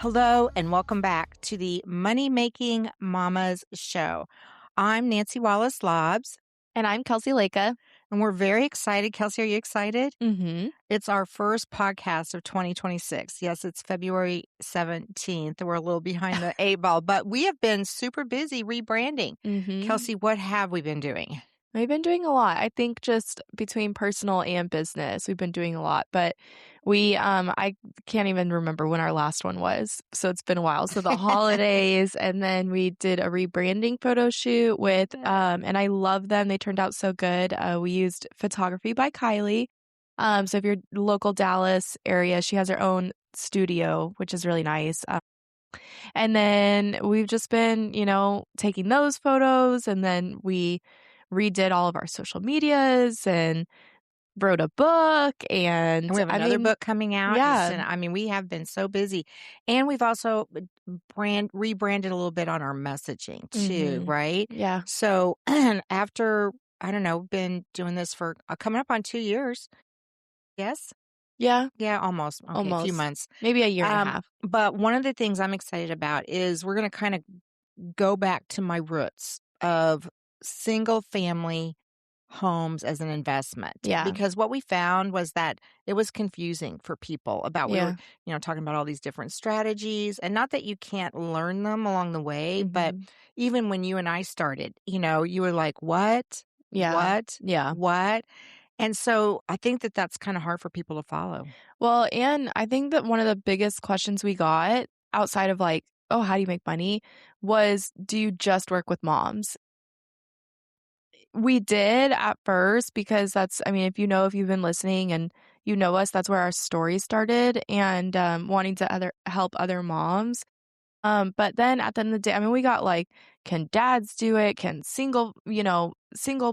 Hello, and welcome back to the Money Making Mamas Show. I'm Nancy Wallace-Laabs. And I'm Kelcie Leka. And we're very excited. Kelcie, are you excited? Mm-hmm. It's our first podcast of 2026. Yes, it's February 17th. We're a little behind the eight ball, but we have been super busy rebranding. Mm-hmm. Kelcie, what have we been doing? We've been doing a lot. I think just between personal and business, we've been doing a lot. But I can't even remember when our last one was. So it's been a while. So the holidays, and then we did a rebranding photo shoot with, and I love them. They turned out so good. We used photography by Kylie. So if you're local Dallas area, she has her own studio, which is really nice. And then we've just been, taking those photos, and then we redid all of our social medias and wrote a book. And we have another book coming out. Yeah. We have been so busy. And we've also rebranded a little bit on our messaging too, right? Yeah. So after, I don't know, been doing this for coming up on 2 years. Yes? Yeah. Yeah, almost. Okay, a few months. Maybe a year and a half. But one of the things I'm excited about is we're going to kind of go back to my roots of single family homes as an investment. Yeah. Because what we found was that it was confusing for people about, we were, talking about all these different strategies, and not that you can't learn them along the way, but even when you and I started, you were like, what? Yeah. What? Yeah. What? And so I think that that's kind of hard for people to follow. Well, and I think that one of the biggest questions we got outside of like, oh, how do you make money, was, do you just work with moms? We did at first, because if you've been listening and you know us, that's where our story started, and wanting to help other moms. But then at the end of the day, we got like, can dads do it? Can single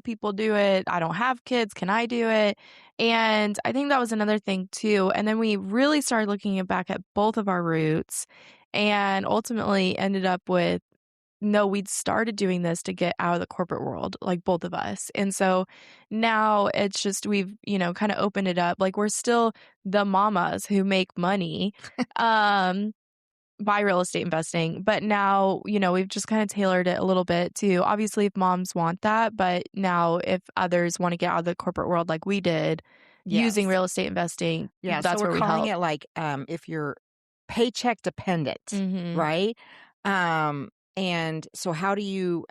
people do it? I don't have kids. Can I do it? And I think that was another thing too. And then we really started looking back at both of our roots, and ultimately ended up with, no, we'd started doing this to get out of the corporate world, like both of us. And so now it's just, we've, kind of opened it up. Like, we're still the mamas who make money by real estate investing. But now, we've just kind of tailored it a little bit to, obviously, if moms want that. But now if others want to get out of the corporate world like we did, using real estate investing, that's so where we're we calling help. it like, if you're paycheck dependent, right? And so how do you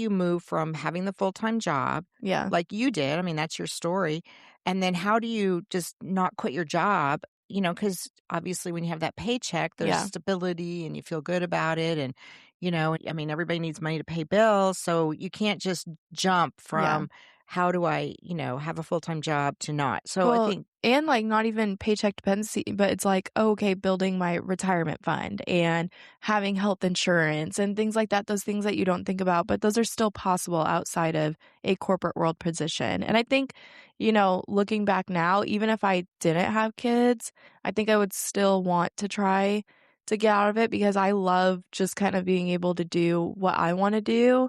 move from having the full-time job, like you did? That's your story. And then how do you just not quit your job? Because obviously when you have that paycheck, there's stability and you feel good about it. And, everybody needs money to pay bills. So you can't just jump from how do I, have a full-time job to not. So I think. And like, not even paycheck dependency, but it's like, okay, building my retirement fund and having health insurance and things like that. Those things that you don't think about, but those are still possible outside of a corporate world position. And I think, looking back now, even if I didn't have kids, I think I would still want to try to get out of it, because I love just kind of being able to do what I want to do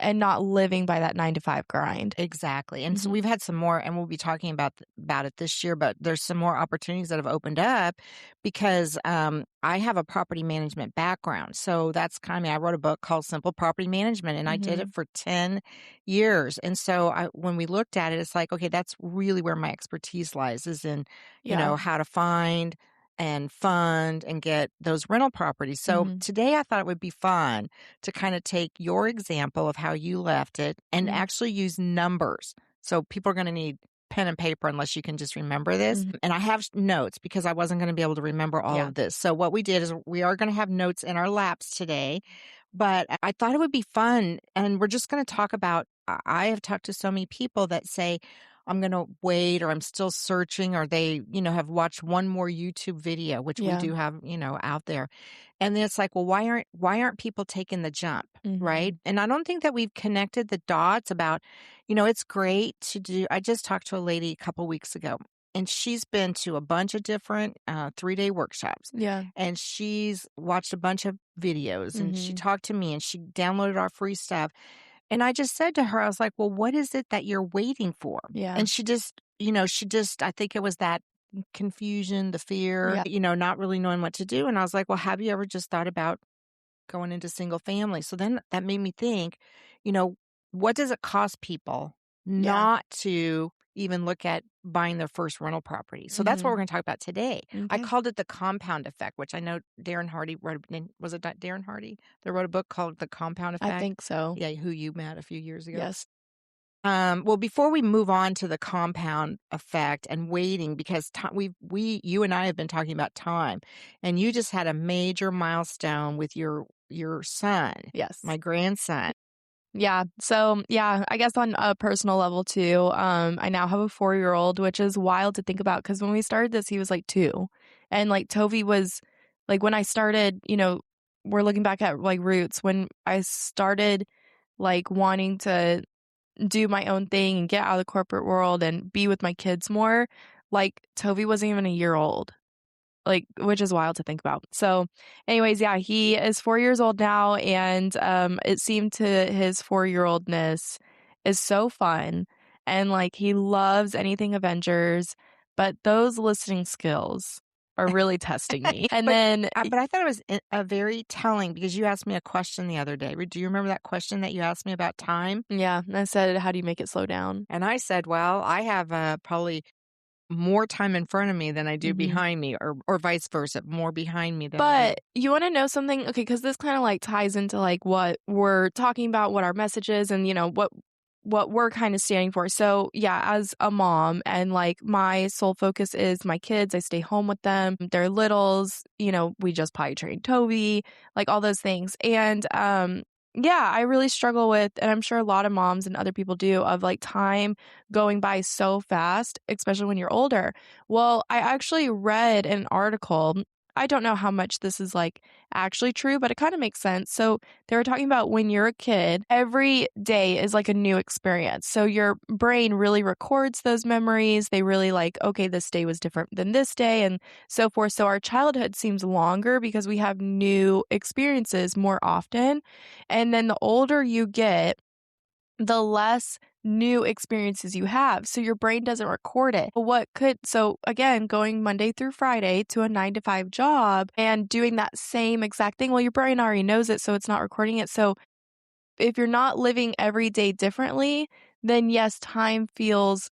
and not living by that 9-to-5 grind. Exactly. And so we've had some more, and we'll be talking about it this year, but there's some more opportunities that have opened up because I have a property management background. So that's I wrote a book called Simple Property Management, and I did it for 10 years. And so when we looked at it, it's like, okay, that's really where my expertise lies, is in, how to find and fund and get those rental properties. So today I thought it would be fun to kind of take your example of how you left it and actually use numbers. So people are going to need pen and paper unless you can just remember this. And I have notes because I wasn't going to be able to remember all of this. So what we did is we are going to have notes in our laps today, but I thought it would be fun. And we're just going to talk about, I have talked to so many people that say, I'm going to wait, or I'm still searching, or they, have watched one more YouTube video, which we do have, out there. And then it's like, well, why aren't people taking the jump? Right. And I don't think that we've connected the dots about, it's great to do. I just talked to a lady a couple weeks ago, and she's been to a bunch of different 3-day workshops. Yeah. And she's watched a bunch of videos, and she talked to me, and she downloaded our free stuff. And I just said to her, I was like, well, what is it that you're waiting for? Yeah. And she just, I think it was that confusion, the fear, Yeah. not really knowing what to do. And I was like, well, have you ever just thought about going into single family? So then that made me think, you know, what does it cost people Yeah. not to even look at buying their first rental property? So that's what we're Mhm. going to talk about today. I Okay. called it the compound effect, which I know Darren Hardy wrote. Was it not Darren Hardy that wrote a book called The Compound I Effect? think so. Yeah, who you met a few years ago. Yes. Well, before we move on to the compound effect and waiting, because you and I have been talking about time, and you just had a major milestone with your son, Yes. my grandson. Yeah. So, yeah, I guess on a personal level too, I now have a 4-year-old, which is wild to think about because when we started this, he was like 2. And like Toby was like when I started, we're looking back at like roots when I started like wanting to do my own thing and get out of the corporate world and be with my kids more, like Toby wasn't even a year old. Like, which is wild to think about. So, anyways, yeah, he is 4 years old now, and, it seemed to his 4-year-oldness is so fun, and, like, he loves anything Avengers, but those listening skills are really testing me. And But then but I thought it was very telling because you asked me a question the other day. Do you remember that question that you asked me about time? yeah, I said, "How do you make it slow down?" And I said, well, I have probably more time in front of me than I do Mhm. behind me, or vice versa, more behind me than I do. But you wanna know something? Okay, because this kinda, like, ties into, like, what we're talking about, what our message is, and, what we're kinda standing for. So, yeah, as a mom and, like, my sole focus is my kids, I stay home with them, they're littles, we just potty trained Toby, like, all those things, and, yeah, I really struggle with and I'm sure a lot of moms and other people do, of, like, time going by so fast, especially when you're older. Well, I actually read an article. I don't know how much this is like actually true, but it kind of makes sense. So they were talking about when you're a kid, every day is like a new experience. So your brain really records those memories. They really like, okay, this day was different than this day and so forth. So our childhood seems longer because we have new experiences more often. And then the older you get, the less new experiences you have. So your brain doesn't record it. So again, going Monday through Friday to a 9 to 5 job and doing that same exact thing, well, your brain already knows it, so it's not recording it. So if you're not living every day differently, then yes, time feels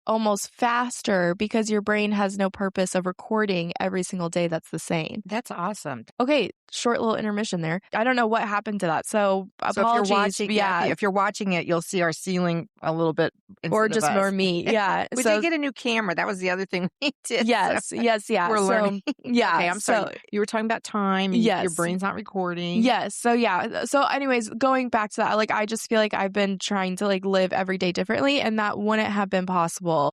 almost faster because your brain has no purpose of recording every single day that's the same. That's awesome. Okay, short little intermission there. I don't know what happened to that. So So if you're apologies. watching, yeah, Yeah, if you're watching it, you'll see our ceiling a little bit or instead of just ignore us. me. Yeah. We did So get a new camera. That was the other thing we did. So yes, yes, yeah. we're learning. So yeah. Okay, I'm sorry. You were talking about time and your Yes. brain's not recording. Yes. So yeah. So anyways, going back to that, like I just feel like I've been trying to like live every day differently and that wouldn't have been possible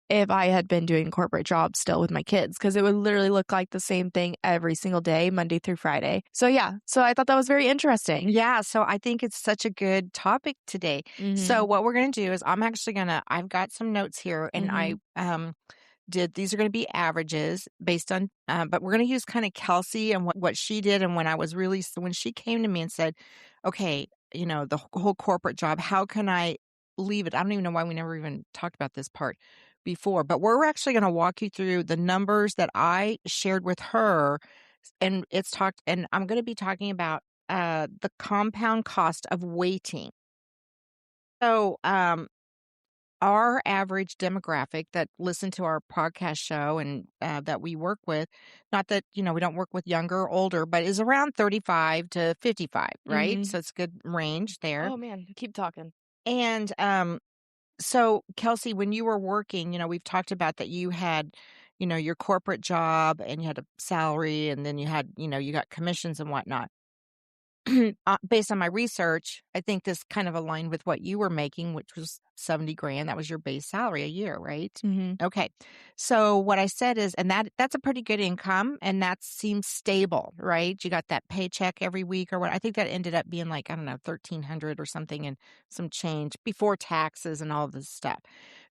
if I had been doing corporate jobs still with my kids because it would literally look like the same thing every single day, Monday through Friday. So yeah. So I thought that was very interesting. Yeah, so I think it's such a good topic today. So Mhm. what we're going to do is I've got some notes here and I Mhm. did these are going to be averages based on but we're going to use kind of Kelsey and what she did and when she came to me and said, "Okay, the whole corporate job, how can I leave it?" I don't even know why we never even talked about this part before, but we're actually going to walk you through the numbers that I shared with her and I'm going to be talking about the compound cost of waiting. So, our average demographic that listen to our podcast show and that we work with, not that, we don't work with younger or older, but is around 35 to 55, right? Mhm. So it's a good range there. Oh man, keep talking. And so, Kelsey, when you were working, we've talked about that you had, your corporate job and you had a salary and then you got commissions and whatnot. Based on my research, I think this kind of aligned with what you were making, which was 70 grand. That was your base salary a year, right? Mhm. Okay. So what I said is, and that's a pretty good income and that seems stable, right? You got that paycheck every week or what. I think that ended up being like, I don't know, 1,300 or something and some change before taxes and all this stuff.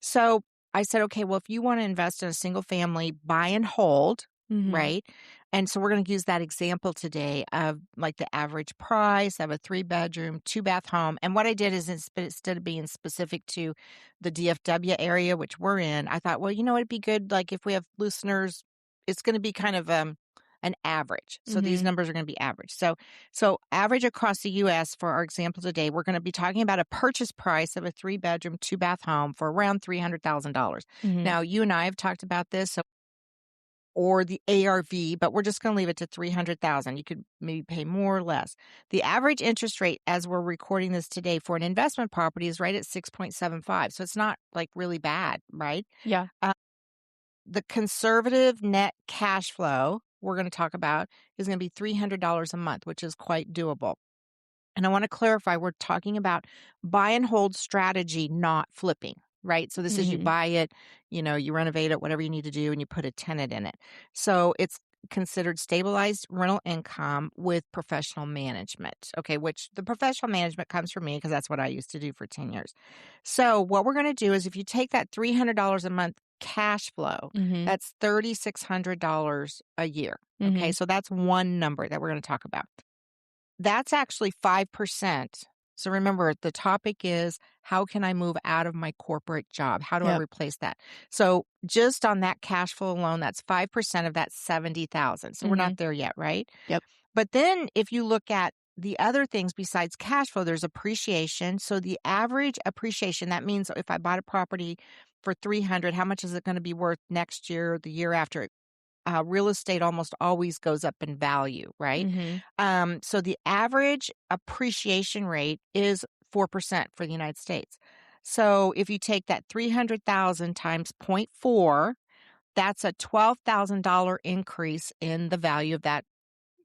So I said, okay, well, if you want to invest in a single family buy and hold, right? And so we're going to use that example today of like the average price of a 3-bedroom, 2-bath home. And what I did is instead of being specific to the DFW area, which we're in, I thought, well, it'd be good. Like if we have listeners, it's going to be kind of an average. So these numbers are going to be average. So average across the U.S. for our example today, we're going to be talking about a purchase price of a 3-bedroom, 2-bath home for around $300,000. Now, you and I have talked about this. So or the ARV, but we're just going to leave it to 300,000. You could maybe pay more or less. The average interest rate as we're recording this today for an investment property is right at 6.75. So it's not like really bad, right? Yeah. The conservative net cash flow we're going to talk about is going to be $300 a month, which is quite doable. And I want to clarify, we're talking about buy and hold strategy, not flipping, right? So this is you buy it, you renovate it, whatever you need to do, and you put a tenant in it. So it's considered stabilized rental income with professional management, okay, which the professional management comes from me because that's what I used to do for 10 years. So what we're going to do is if you take that $300 a month cash flow, that's $3,600 a year, okay? So that's one number that we're going to talk about. That's actually 5%. So remember, the topic is how can I move out of my corporate job? How do I replace that? So just on that cash flow alone, that's 5% of that 70,000. So we're not there yet, right? Yep. But then if you look at the other things besides cash flow, there's appreciation. So the average appreciation, that means if I bought a property for 300, how much is it going to be worth next year or the year after? Real estate almost always goes up in value, right? So the average appreciation rate is 4% for the United States. So if you take that 300,000 times 0.4, that's a $12,000 increase in the value of that.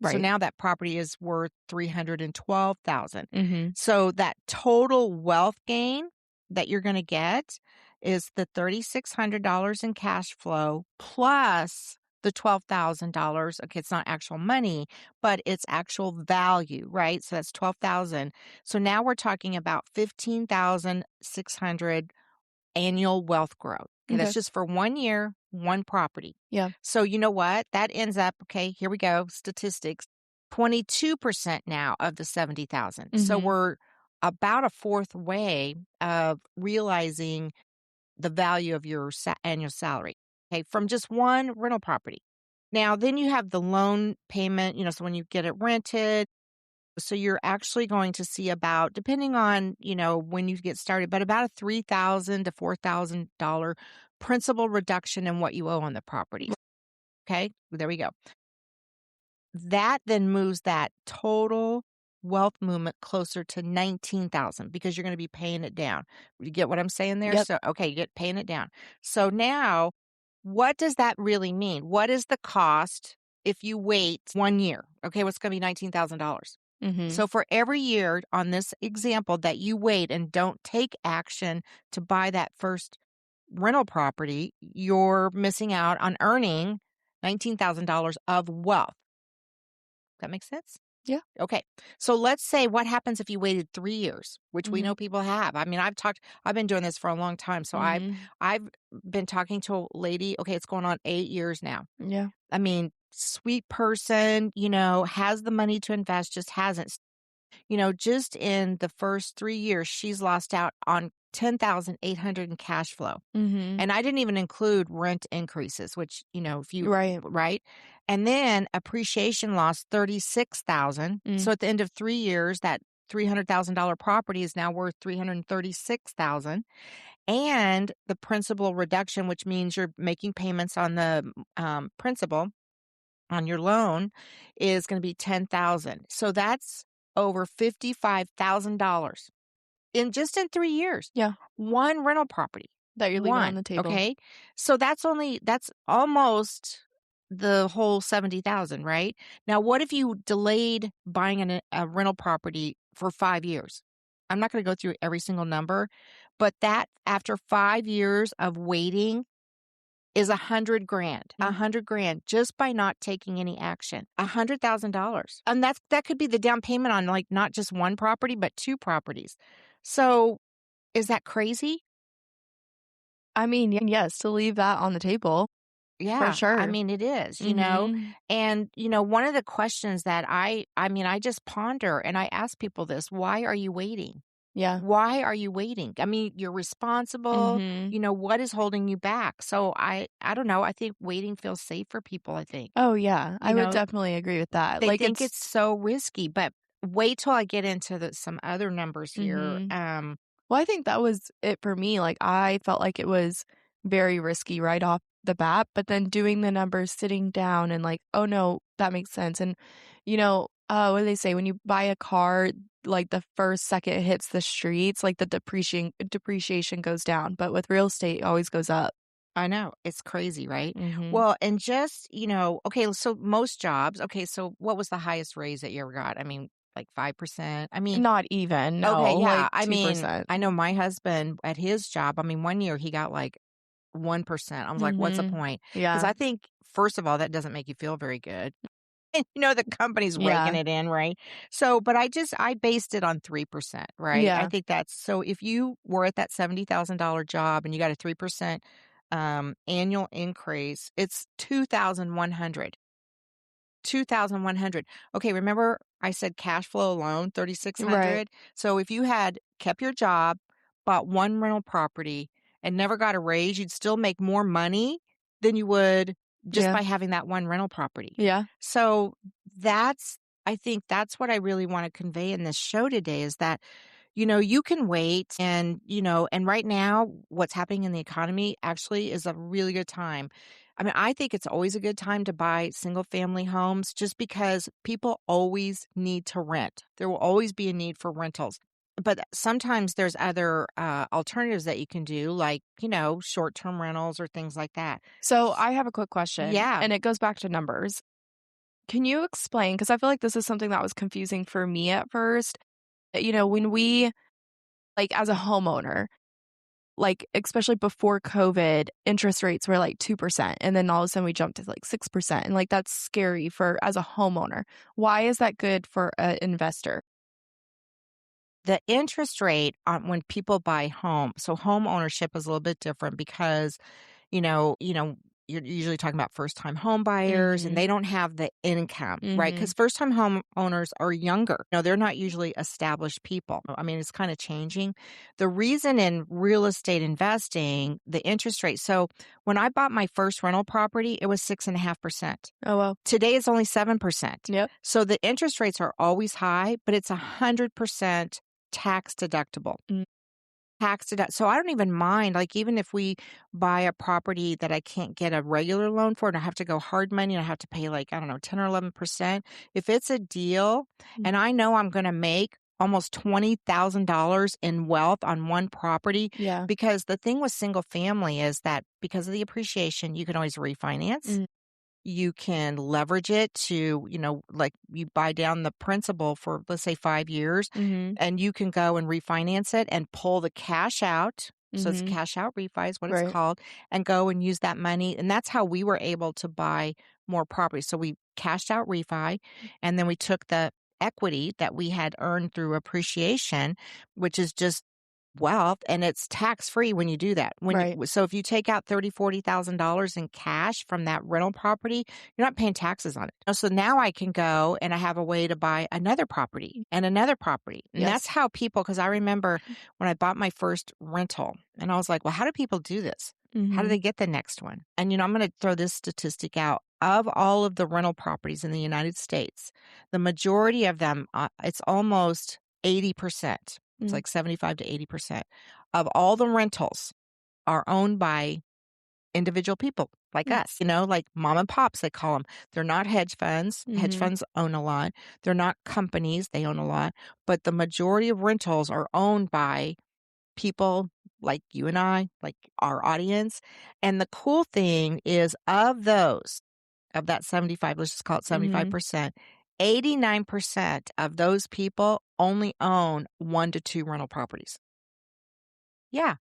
So Right. now that property is worth 312,000. Mhm. So that total wealth gain that you're going to get is the $3,600 in cash flow plus the $12,000. Okay, it's not actual money, but it's actual value, right? So that's 12,000. So now we're talking about 15,600 annual wealth growth. Okay, that's Okay. just for 1 year, one property. Yeah. So you know what? That ends up, okay, here we go, statistics, 22% now of the 70,000. So we're about a fourth way of realizing the value of your annual salary, okay, from just one rental property. Now, then you have the loan payment, so when you get it rented, so you're actually going to see about, depending on, when you get started, but about a $3,000 to $4,000 principal reduction in what you owe on the property. Okay, there we go. That then moves that total wealth movement closer to 19,000 because you're going to be paying it down. You get what I'm saying there? Yep. So, okay, you get paying it down. So now, what does that really mean? What is the cost if you wait 1 year? Okay, what's going to be $19,000? So for every year on this example that you wait and don't take action to buy that first rental property, you're missing out on earning $19,000 of wealth. That makes sense? Yeah. Okay. So let's say what happens if you waited 3 years, which we know people have. I mean, I've been doing this for a long time. So I've been talking to a lady, okay, it's going on 8 years now. Yeah. I mean, sweet person, has the money to invest, just hasn't. Just in the first 3 years, she's lost out on 10,800 in cash flow. And I didn't even include rent increases, which, if you, Right. right? And then appreciation lost 36,000. So at the end of 3 years, that $300,000 property is now worth 336,000. And the principal reduction, which means you're making payments on the principal on your loan, is going to be 10,000. So that's over $55,000 in 3 years. Yeah. One rental property. That you're leaving on One, the table. okay? So that's almost the whole 70,000, right? Now, what if you delayed buying a rental property for 5 years? I'm not going to go through every single number, but that after 5 years of waiting is $100,000, $100,000 just by not taking any action, $100,000. And that could be the down payment on like not just one property, but 2 properties. So is that crazy? I mean, yes, to leave that on the table. Yeah, I sure. mean, it is, Mhm. and, one of the questions that I just ponder and I ask people this, why are you waiting? Yeah. Why are you waiting? I mean, you're responsible, Mhm. what is holding you back? So I don't know, I think waiting feels safe for people, I think. Oh, yeah. You I would know, definitely agree with that. they Like, think it's it's so risky, but wait till I get into some other numbers here. mhm. Well, I think that was it for me, like, I felt like it was very risky right off the bat, but then doing the numbers, sitting down and like, "Oh, no, that makes sense," and, what do they say? When you buy a car, like, the first second it hits the streets, like, the depreciation goes down, but with real estate, it always goes up. I know, it's crazy, right? Mhm. Well, and just, okay, so most jobs, okay, so what was the highest raise that you ever got? I mean, like 5%? I mean, Not even, okay, no, yeah, like I mean, 2%. I know my husband at his job, I mean, one year he got like 1%. I was like, "What's the Mhm. point?" Because Yeah. I think, first of all, that doesn't make you feel very good. And, the company's raking Yeah. it in, right? So, but I based it on 3%, right? I Yeah. think that's so if you were at that $70,000 job and you got a 3%, annual increase, it's 2,100. 2,100. Okay, remember I said cash flow alone, Right. 3,600? So if you had kept your job, bought one rental property, and never got a raise, you'd still make more money than you would just Yeah. by having that one rental property. Yeah. So that's I think that's what I really want to convey in this show today is that you can wait and right now what's happening in the economy actually is a really good time. I mean, I think it's always a good time to buy single family homes just because people always need to rent. There will always be a need for rentals. But sometimes there's other alternatives that you can do, like, short term rentals or things like that. So, I have a quick question, Yeah. and it goes back to numbers. Can you explain? Because I feel like this is something that was confusing for me at first. When we like, as a homeowner, like, especially before COVID, interest rates were, like, 2%, and then all of a sudden we jumped to, like, 6%, and, like, that's scary for as a homeowner. Why is that good for an investor? The interest rate on when people buy home, so home ownership is a little bit different because you're usually talking about first-time home buyers, and Mhm. they don't have the income, right? Because Mhm. first-time home owners are younger. No, they're not usually established people. I mean, it's kinda changing. The reason in real estate investing, the interest rate so when I bought my first rental property, it was 6.5%. Oh, well. Today, it's only 7%. Yep. So the interest rates are always high, but it's 100% tax deductible. Mm. So I don't even mind, like, even if we buy a property that I can't get a regular loan for and I have to go hard money and I have to pay, like, I don't know, 10 or 11%. If it's a deal Mm. and I know I'm gonna make almost $20,000 in wealth on one property, Yeah. because the thing with single family is that because of the appreciation, you can always refinance. Mm. You can leverage it to, like you buy down the principal for, let's say, 5 years, Mhm. and you can go and refinance it and pull the cash out. So it's Mhm. cash out refi is what it's Right. called, and go and use that money. And that's how we were able to buy more property. So we cashed out refi, and then we took the equity that we had earned through appreciation, which is just wealth, and it's tax free when you do that. Right. So if you take out $30,000-$40,000 in cash from that rental property, you're not paying taxes on it. So now I can go and I have a way to buy another property and another property. And that's Yes. how people, because I remember when I bought my first rental and I was like, well, how do people do this? How do they Mhm. get the next one? And, I'm going to throw this statistic out. Of all of the rental properties in the United States, the majority of them, it's almost 80%. It's Mm. like 75 to 80% of all the rentals are owned by individual people like Mm. us, like mom and pops, they call them. They're not hedge funds. Hedge Mhm. funds own a lot. They're not companies. They own a lot. But the majority of rentals are owned by people like you and I, like our audience. And the cool thing is of that 75, let's just call it Mhm. 75%, 89% of those people only own 1 to 2 rental properties. Yeah,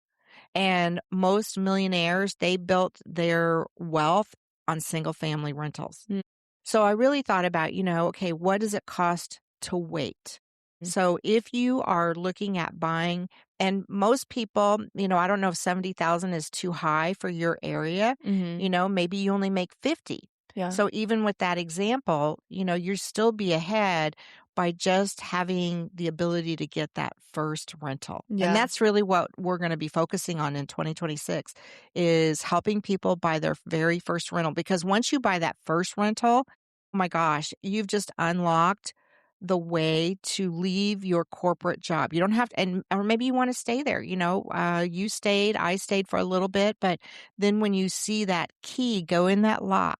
and most millionaires, they built their wealth on single family rentals. Mm. So I really thought about, okay, what does it cost to wait? So if you are looking at buying, and most people, I don't know if 70,000 is too high for your area, Mhm. maybe you only make 50. Yeah. So even with that example, you'll still be ahead by just having the ability to get that first rental. And Yeah. that's really what we're going to be focusing on in 2026 is helping people buy their very first rental, because once you buy that first rental, oh my gosh, you've just unlocked the way to leave your corporate job. You don't have to, and or maybe you want to stay there. You stayed, I stayed for a little bit, but then when you see that key go in that lock,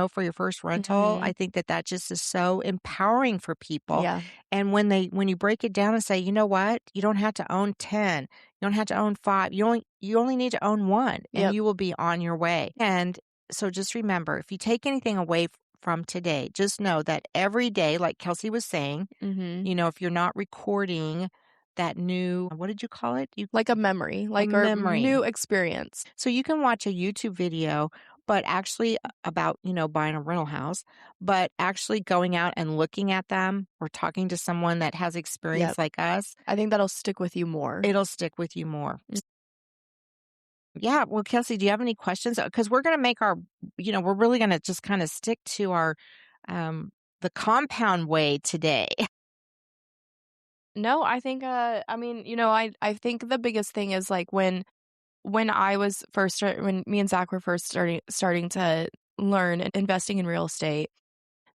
for your first rental, I Mhm. think that just is so empowering for people. Yeah. And when you break it down and say, you know what, you don't have to own 10, you don't have to own 5, you only need to own one, and Yep. you will be on your way. And so just remember, if you take anything away from today, just know that every day, like Kelsey was saying, Mhm. if you're not recording that new, what did you call it? Like a memory, A like our memory. new experience. So you can watch a YouTube video, but actually about, buying a rental house, but actually going out and looking at them or talking to someone that has experience Yep. like us, I think that'll stick with you more. it'll stick with you more. Mm. Yeah. Well, Kelsey, do you have any questions? Because we're going to make we're really going to just kind of stick to the compound way today. No, I think, I mean, I think the biggest thing is like when I was when me and Zach were first starting to learn investing in real estate,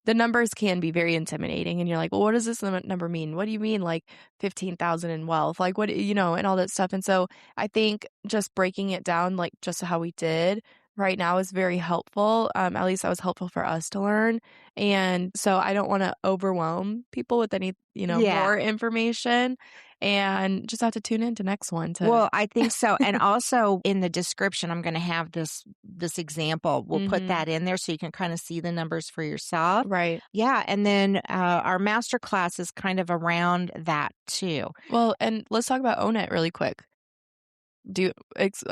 the numbers can be very intimidating, and you're like, "Well, what does this number mean? What do you mean, like, 15,000 in wealth? Like, what," and all that stuff, and so I think just breaking it down, like, just how we did right now is very helpful, at least that was helpful for us to learn, and so I don't wanna overwhelm people with any, Yeah. more information, and just have to tune in to next one to. Well, I think so, and also in the description, I'm gonna have this example. We'll put Mhm. that in there so you can kinda see the numbers for yourself. Right. Yeah, and then, our master class is kind of around that too. Well, and let's talk about Own It really quick.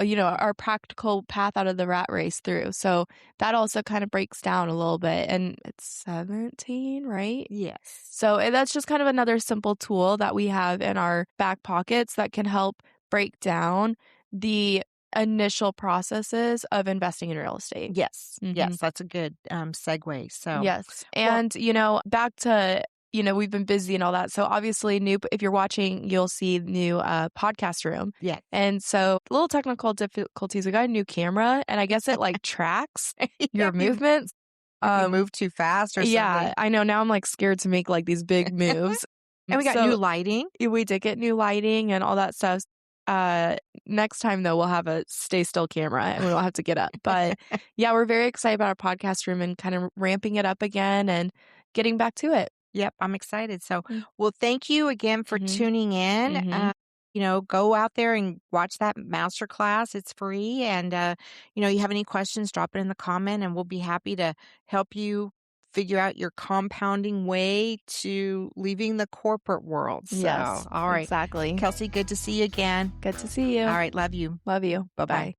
Our practical path out of the rat race through. So that also kind of breaks down a little bit, and it's 17, right? Yes. So that's just kind of another simple tool that we have in our back pockets that can help break down the initial processes of investing in real estate. Yes, Mhm. yes, that's a good, segue, so Yes, well and, back to, we've been busy and all that, so obviously if you're watching, you'll see new, podcast room, yes. and so little technical difficulties, we got a new camera, and I guess it, like, tracks Yeah, your movements. if you Um move too fast or yeah, something. I know, now I'm, like, scared to make, like, these big moves. And we got new So lighting. we did get new lighting and all that stuff. Uh, Next time though, we'll have a stay still camera and we won't have to get up. But yeah, we're very excited about our podcast room and kind of ramping it up again and getting back to it. Yep, I'm excited. So, Mm. well, thank you again for Mhm. tuning in. Mhm. Go out there and watch that master class. It's free. And, you have any questions, drop it in the comment and we'll be happy to help you figure out your compounding way to leaving the corporate world. So, Yes, all right. exactly. Kelsey, good to see you again. Good to see All you. right. Love you. Love you. Bye bye. Bye.